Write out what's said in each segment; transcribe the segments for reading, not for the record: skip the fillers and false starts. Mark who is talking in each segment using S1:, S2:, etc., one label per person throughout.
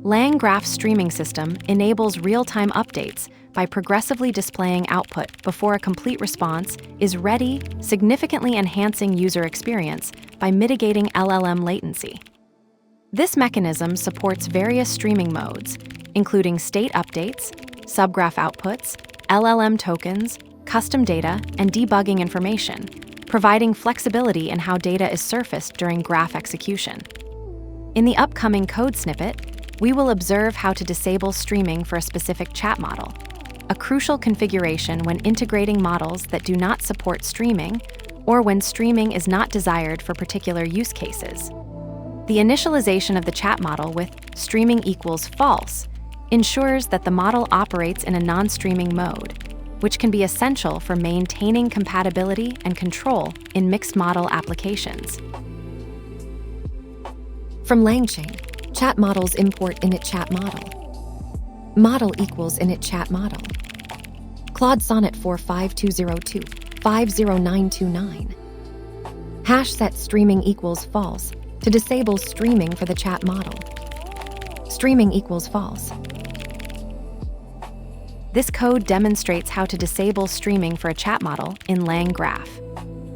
S1: LangGraph's streaming system enables real-time updates by progressively displaying output before a complete response is ready, significantly enhancing user experience by mitigating LLM latency. This mechanism supports various streaming modes, including state updates, subgraph outputs, LLM tokens, custom data, and debugging information, providing flexibility in how data is surfaced during graph execution. In the upcoming code snippet, we will observe how to disable streaming for a specific chat model, a crucial configuration when integrating models that do not support streaming or when streaming is not desired for particular use cases. The initialization of the chat model with streaming equals false ensures that the model operates in a non-streaming mode, which can be essential for maintaining compatibility and control in mixed model applications.
S2: From LangChain, chat models import init chat model. Model equals init chat model. Claude Sonnet 45202 50929. Hash set streaming equals false to disable streaming for the chat model. Streaming equals false.
S1: This code demonstrates how to disable streaming for a chat model in LangGraph.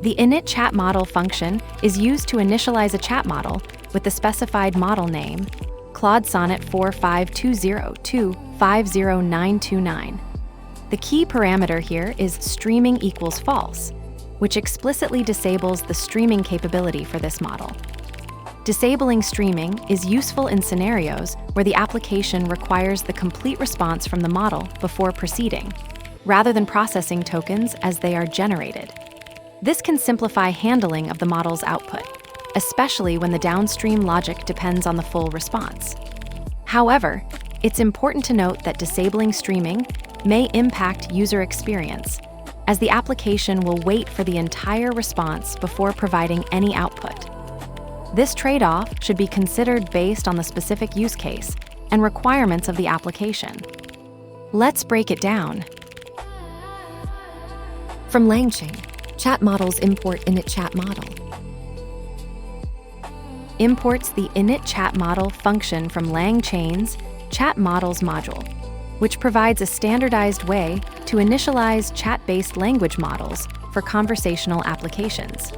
S1: The init chat model function is used to initialize a chat model with the specified model name, Claude Sonnet 45202 50929. The key parameter here is streaming equals false, which explicitly disables the streaming capability for this model. Disabling streaming is useful in scenarios where the application requires the complete response from the model before proceeding, rather than processing tokens as they are generated. This can simplify handling of the model's output, especially when the downstream logic depends on the full response. However, it's important to note that disabling streaming may impact user experience, as the application will wait for the entire response before providing any output. This trade-off should be considered based on the specific use case and requirements of the application. Let's break it down.
S2: From LangChain, chat models import init chat model.
S1: Imports the init chat model function from LangChain's chat models module, which provides a standardized way to initialize chat-based language models for conversational applications.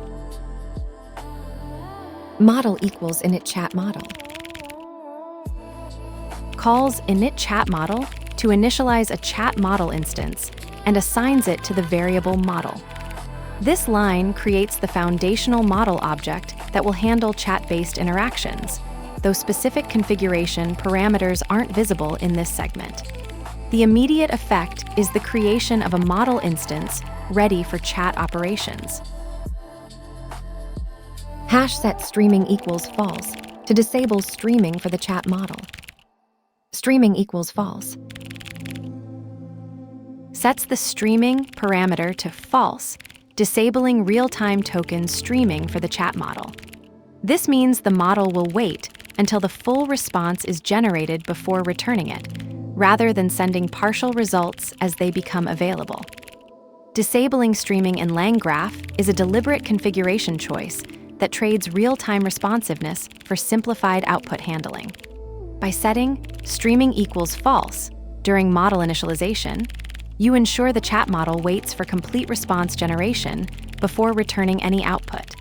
S2: Model equals init chat model.
S1: Calls init chat model to initialize a chat model instance and assigns it to the variable model. This line creates the foundational model object that will handle chat-based interactions, though specific configuration parameters aren't visible in this segment. The immediate effect is the creation of a model instance ready for chat operations.
S2: Hash set streaming equals false to disable streaming for the chat model. Streaming equals false.
S1: Sets the streaming parameter to false, disabling real-time token streaming for the chat model. This means the model will wait until the full response is generated before returning it, rather than sending partial results as they become available. Disabling streaming in LangGraph is a deliberate configuration choice that trades real-time responsiveness for simplified output handling. By setting streaming equals false during model initialization, you ensure the chat model waits for complete response generation before returning any output.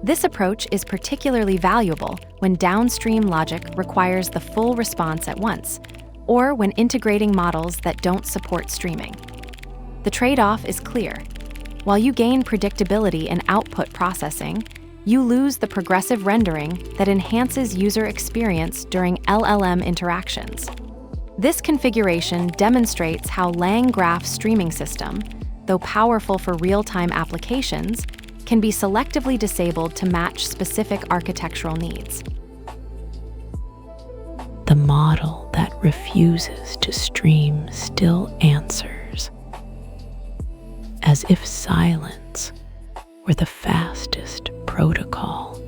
S1: This approach is particularly valuable when downstream logic requires the full response at once, or when integrating models that don't support streaming. The trade-off is clear. While you gain predictability in output processing, you lose the progressive rendering that enhances user experience during LLM interactions. This configuration demonstrates how LangGraph's streaming system, though powerful for real-time applications, can be selectively disabled to match specific architectural needs.
S3: The model that refuses to stream still answers, as if silence were the fastest protocol.